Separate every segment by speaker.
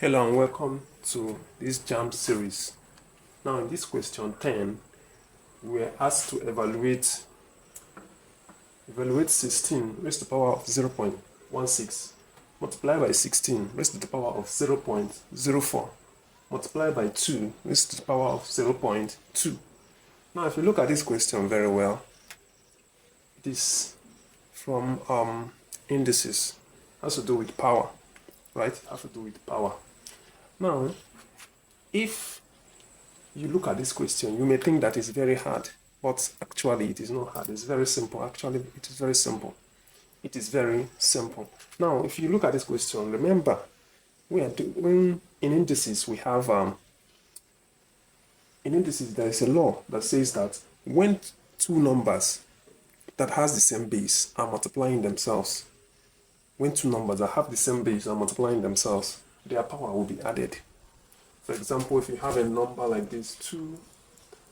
Speaker 1: Hello and welcome to this JAMB series. Now in this question 10, we are asked to evaluate 16 raised to the power of 0.16 multiplied by 16 raised to the power of 0.04 multiplied by 2 raised to the power of 0.2. Now if you look at this question very well, it is from indices. It has to do with power, right? It has to do with power. Now, if you look at this question, you may think that it's very hard, but actually it is not hard. It's very simple. Actually, it is very simple. It is very simple. Now, if you look at this question, remember, we are doing in indices. We have in indices there is a law that says that when two numbers that has the same base are multiplying themselves, when two numbers that have the same base are multiplying themselves, their power will be added. For example, if you have a number like this, 2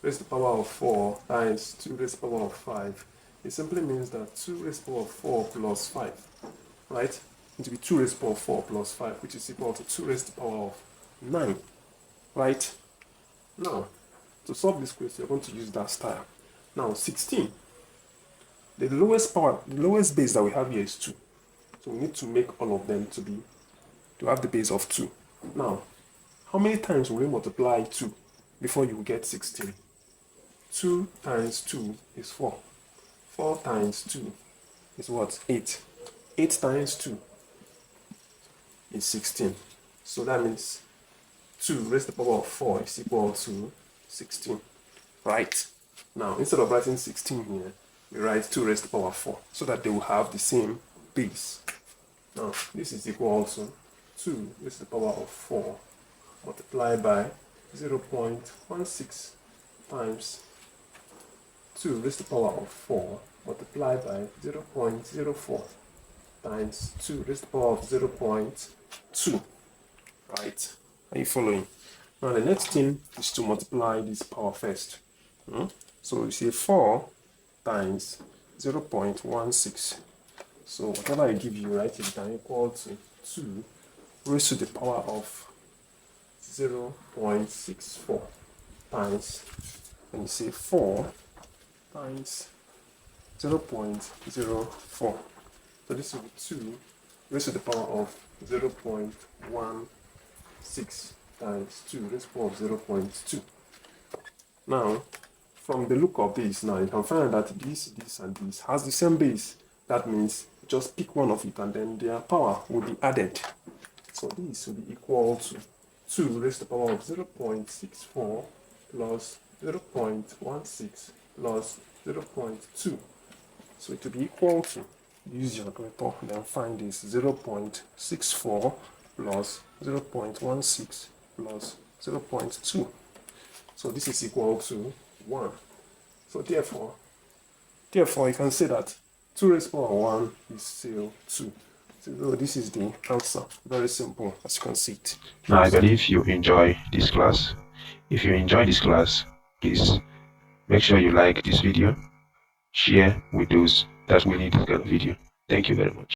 Speaker 1: raised to the power of 4 times 2 raised to the power of 5, it simply means that 2 raised to the power of 4 plus 5, right? It will be 2 raised to the power of 4 plus 5, which is equal to 2 raised to the power of 9, right? Now, to solve this question, you're going to use that style. Now, 16, the lowest base that we have here is 2. So we need to make all of them to have the base of 2. Now, how many times will we multiply 2 before you get 16? 2 times 2 is 4. 4 times 2 is what? 8. 8 times 2 is 16. So that means 2 raised to the power of 4 is equal to 16. Right? Now, instead of writing 16 here, we write 2 raised to the power of 4 so that they will have the same base. Now, this is equal to 2 raised to the power of 4 multiplied by 0.16 times 2 raised to the power of 4 multiplied by 0.04 times 2 raised to the power of 0.2. Right? Are you following? Now the next thing is to multiply this power first. So you say 4 times 0.16. So whatever I give you, write it down, equal to 2 raised to the power of 0.64 times, and you say 4 times 0.04. So this will be 2 raised to the power of 0.16 times 2 raised to the power of 0.2. Now, from the look of this, now you can find that this and this has the same base. That means just pick one of it and then their power will be added. So this will be equal to 2 raised to the power of 0.64 plus 0.16 plus 0.2. So it will be equal to, use your calculator, then find this 0.64 plus 0.16 plus 0.2. So this is equal to 1. So therefore you can say that 2 raised to the power of 1 is still 2. So this is the answer. Very simple, as you can see it.
Speaker 2: Now, I believe you enjoy this class. If you enjoy this class, please make sure you like this video, share with those that will need this kind of video. Thank you very much.